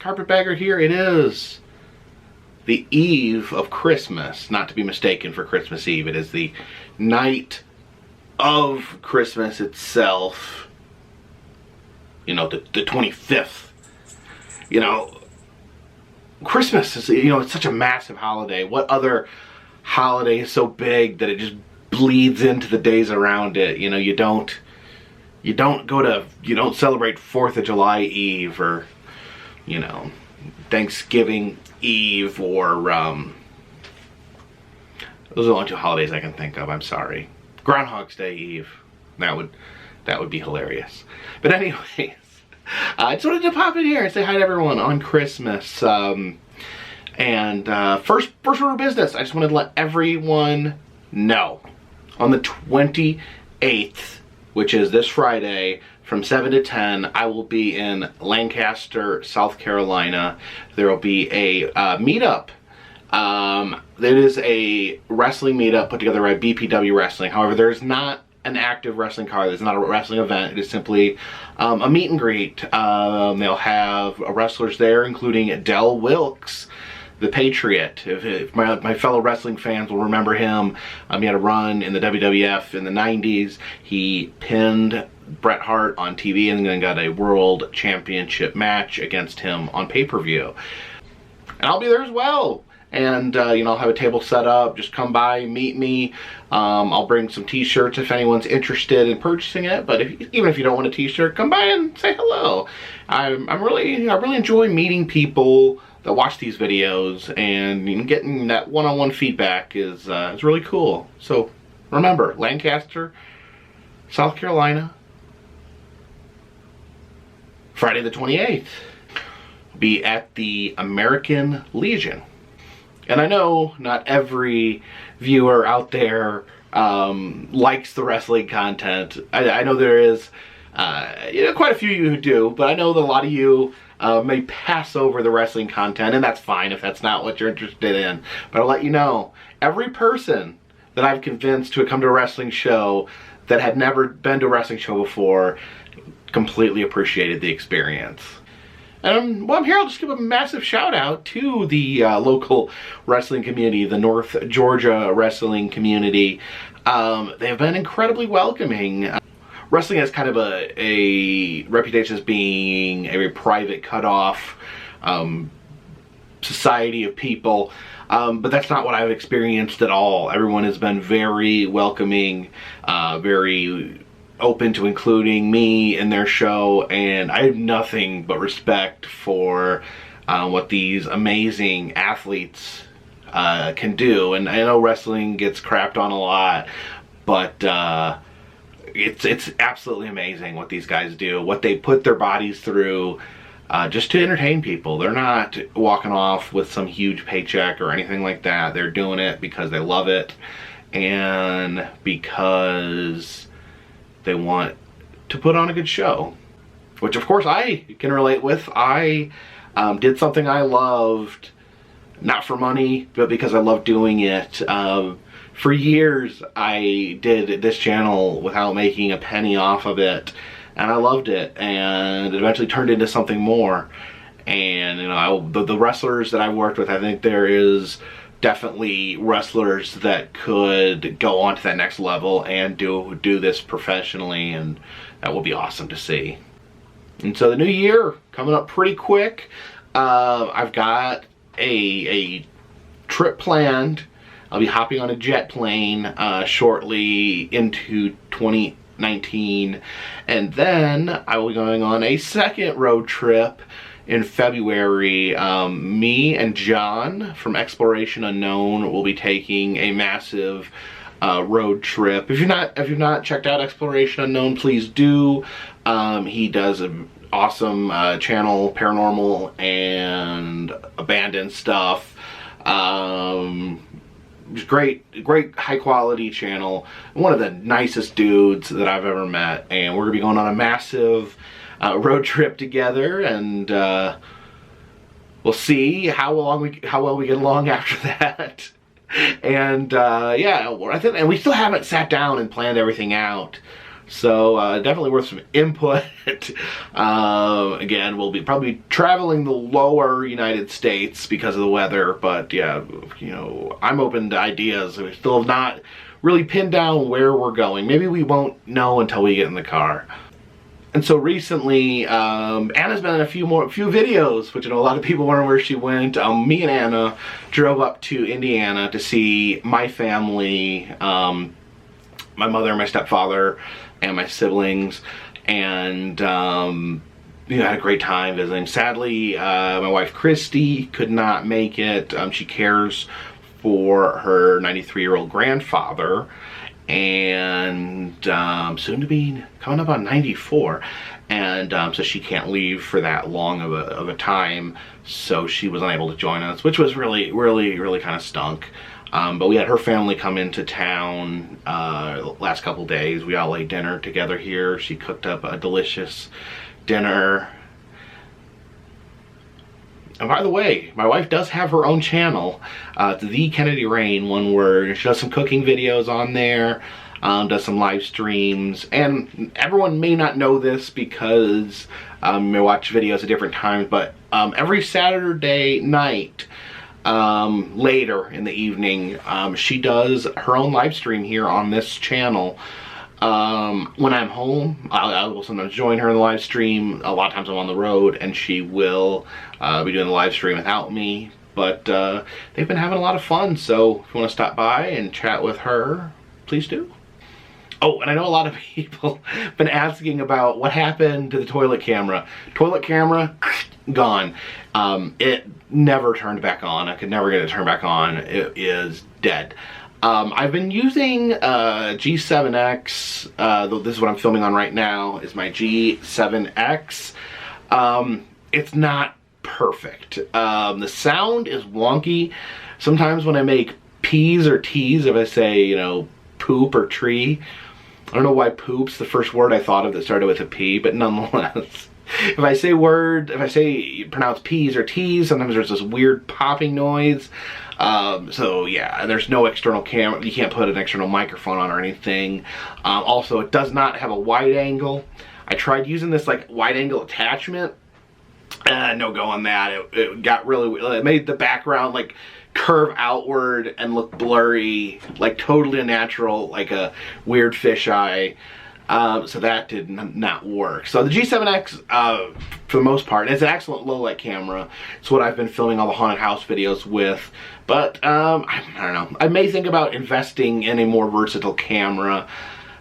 Carpetbagger here. It is the eve of Christmas, not to be mistaken for Christmas Eve. It is the night of Christmas itself. You know, the 25th. You know, Christmas is, you know, it's such a massive holiday. What other holiday is so big that it just bleeds into the days around it? You know, you don't celebrate 4th of July Eve or, you know, Thanksgiving Eve or, those are the only two holidays I can think of, I'm sorry. Groundhog's Day Eve. That would be hilarious. But anyways, I just wanted to pop in here and say hi to everyone on Christmas. First order of business, I just wanted to let everyone know. On the 28th, which is this Friday, from 7 to 10, I will be in Lancaster, South Carolina. There will be a meetup. It is a wrestling meetup put together by BPW Wrestling. However, there is not an active wrestling card. There's not a wrestling event. It is simply a meet and greet. They'll have wrestlers there, including Del Wilkes, the Patriot. If my fellow wrestling fans will remember him, he had a run in the WWF in the 90s. He pinned Bret Hart on TV and then got a world championship match against him on pay-per-view. And I'll be there as well. And, you know, I'll have a table set up. Just come by, meet me. I'll bring some t-shirts if anyone's interested in purchasing it. But even if you don't want a t-shirt, come by and say hello. I really enjoy meeting people that watch these videos, and you know, getting that one-on-one feedback is really cool. So remember, Lancaster, South Carolina, Friday the 28th. Be at the American Legion. And I know not every viewer out there likes the wrestling content. I know there is you know, quite a few of you who do, but I know that a lot of you may pass over the wrestling content, and that's fine if that's not what you're interested in. But I'll let you know, every person that I've convinced to come to a wrestling show that had never been to a wrestling show before completely appreciated the experience. And while I'm here, I'll just give a massive shout out to the local wrestling community, the North Georgia wrestling community. They have been incredibly welcoming. Wrestling has kind of a reputation as being a very private, cut-off society of people, but that's not what I've experienced at all. Everyone has been very welcoming, very open to including me in their show, and I have nothing but respect for what these amazing athletes can do. And I know wrestling gets crapped on a lot, but it's absolutely amazing what these guys do, what they put their bodies through just to entertain people. They're not walking off with some huge paycheck or anything like that. They're doing it because they love it and because they want to put on a good show, which of course I can relate with. I did something I loved, not for money, but because I love doing it. For years I did this channel without making a penny off of it, and I loved it, and it eventually turned into something more. And you know, the wrestlers that I worked with, I think there is definitely wrestlers that could go on to that next level and do this professionally, and that will be awesome to see. And so the new year coming up pretty quick. I've got a trip planned. I'll be hopping on a jet plane shortly into 2019, and then I will be going on a second road trip in February. Me and John from Exploration Unknown will be taking a massive road trip. If you've not checked out Exploration Unknown, please do. He does an awesome channel, paranormal and abandoned stuff. Just great high quality channel. One of the nicest dudes that I've ever met, and we're gonna be going on a massive road trip together, and we'll see how well we get along after that. And yeah, I think, and we still haven't sat down and planned everything out So definitely worth some input. Again, we'll be probably traveling the lower United States because of the weather, but yeah, you know, I'm open to ideas. We still have not really pinned down where we're going. Maybe we won't know until we get in the car. And so recently, Anna's been in a few videos, which I know a lot of people wonder where she went. Me and Anna drove up to Indiana to see my family, my mother, my stepfather, and my siblings, and you know, had a great time visiting. Sadly, my wife Christy could not make it. She cares for her 93-year-old grandfather, and soon to be coming up on 94, and so she can't leave for that long of a time, so she was unable to join us, which was really kind of stunk. But we had her family come into town last couple days. We all ate dinner together here. She cooked up a delicious dinner. And by the way, my wife does have her own channel. It's The Kennedy Rain, one where she does some cooking videos on there, does some live streams. And everyone may not know this because you may watch videos at different times, but every Saturday night, later in the evening, she does her own live stream here on this channel. When I'm home, I will sometimes join her in the live stream. A lot of times I'm on the road, and she will be doing the live stream without me. But they've been having a lot of fun, so if you want to stop by and chat with her, please do. Oh, and I know a lot of people have been asking about what happened to the toilet camera. Toilet camera, gone. It never turned back on. I could never get it turned back on. It is dead. I've been using G7X. This is what I'm filming on right now, is my G7X. It's not perfect. The sound is wonky. Sometimes when I make P's or T's, if I say, you know, poop or tree, I don't know why poop's the first word I thought of that started with a P, but nonetheless. If I pronounce P's or T's, sometimes there's this weird popping noise. So yeah, there's no external camera. You can't put an external microphone on or anything. Also, it does not have a wide angle. I tried using this like wide angle attachment. No go on that. It got really, it made the background like curve outward and look blurry, like totally unnatural, like a weird fisheye. So that did not work. So the G7X, for the most part, is an excellent low light camera. It's what I've been filming all the haunted house videos with. But I don't know. I may think about investing in a more versatile camera,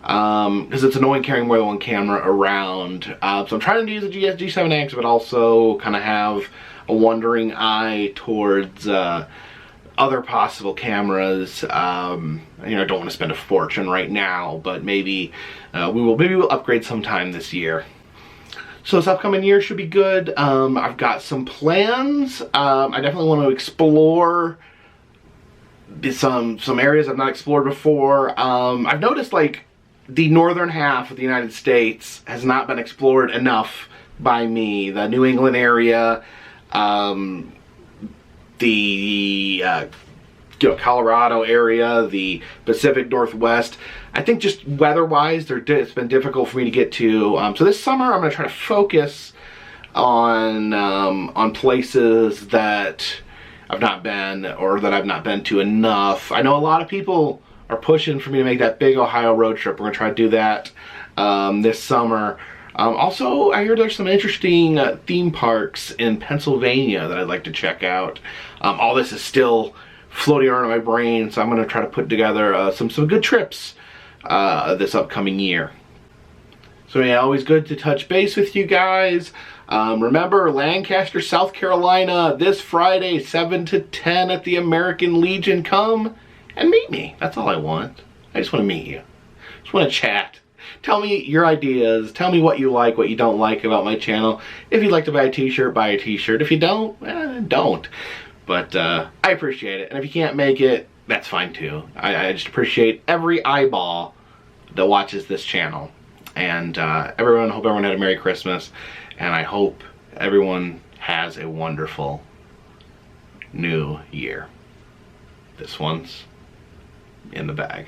because it's annoying carrying more than one camera around. So I'm trying to use the G7X, but also kind of have a wandering eye towards other possible cameras. You know, I don't want to spend a fortune right now, but maybe we'll upgrade sometime this year. So this upcoming year should be good. I've got some plans. I definitely want to explore some areas I've not explored before. I've noticed like the northern half of the United States has not been explored enough by me. The New England area, the Colorado area, the Pacific Northwest. I think just weather-wise, it's been difficult for me to get to. So this summer, I'm going to try to focus on places that I've not been, or that I've not been to enough. I know a lot of people are pushing for me to make that big Ohio road trip. We're going to try to do that this summer. Also, I hear there's some interesting theme parks in Pennsylvania that I'd like to check out. All this is still floating around in my brain, so I'm going to try to put together some good trips this upcoming year. So yeah, always good to touch base with you guys. Remember, Lancaster, South Carolina, this Friday, 7 to 10 at the American Legion. Come and meet me. That's all I want. I just want to meet you. Just want to chat. Tell me your ideas. Tell me what you like, what you don't like about my channel. If you'd like to buy a t-shirt, buy a t-shirt. If you don't, don't. But I appreciate it. And if you can't make it, that's fine too. I just appreciate every eyeball that watches this channel. And hope everyone had a Merry Christmas. And I hope everyone has a wonderful new year. This one's in the bag.